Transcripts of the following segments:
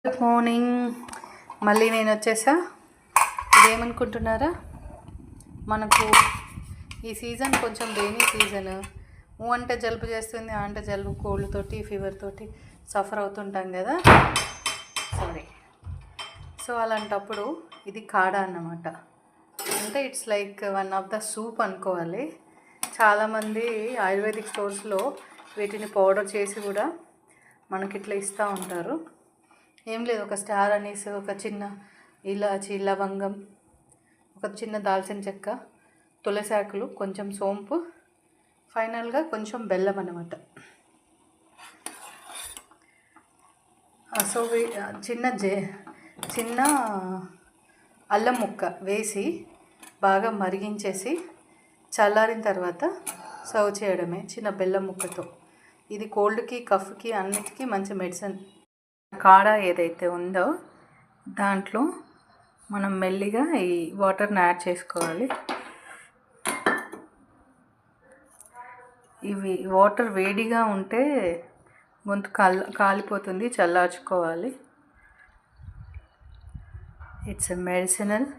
Good morning. మళ్ళీ నేను వచ్చేసా. ఇదేమనుకుంటున్నారా, మనకు ఈ సీజన్ కొంచెం రెయినీ సీజన్. అంటే జలుబు చేస్తుంది, అంటే జలుబు కోల్డ్ తోటి ఫీవర్ తోటి సఫర్ అవుతుంటాం కదా. సో అలాంటప్పుడు ఇది కాడా అన్నమాట. అంటే it's like one of the soup అనుకోవాలి. చాలామంది ఆయుర్వేదిక్ స్టోర్స్లో వీటిని పౌడర్ చేసి కూడా మనకి ఇట్లా ఇస్తూ ఉంటారు. ఏం లేదు, ఒక స్టార్ అనీస్, ఒక చిన్న ఇలాచి, లవంగం, ఒక చిన్న దాల్చిన చెక్క, తులసాకులు, కొంచెం సోంపు, ఫైనల్గా కొంచెం బెల్లం అన్నమాట. సో చిన్న అల్లం ముక్క వేసి బాగా మరిగించేసి చల్లారిన తర్వాత సర్వ్ చేయడమే చిన్న బెల్లం ముక్కతో. ఇది కోల్డ్కి, కఫ్కి అన్నిటికీ మంచి మెడిసిన్. కాడ ఏదైతే ఉందో దాంట్లో మనం మెల్లిగా ఈ వాటర్ని యాడ్ చేసుకోవాలి. ఇవి వాటర్ వేడిగా ఉంటే గొంతు కాలిపోతుంది, చల్లార్చుకోవాలి. It's a medicinal,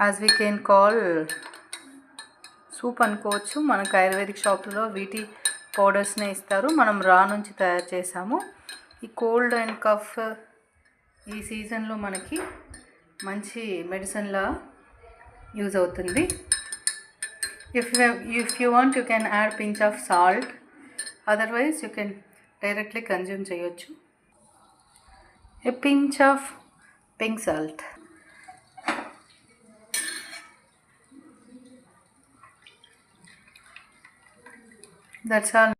as we can call soup అనుకోవచ్చు. మనకు ఆయుర్వేదిక్ షాప్లో వీటి పౌడర్స్నే ఇస్తారు, మనం రా నుంచి తయారు చేసాము. ఈ కోల్డ్ అండ్ కఫ్ ఈ సీజన్లో మనకి మంచి మెడిసిన్లా యూజ్ అవుతుంది. If you want you can add pinch of salt, otherwise you can directly consume చేయొచ్చు. A pinch of pink salt. That's all.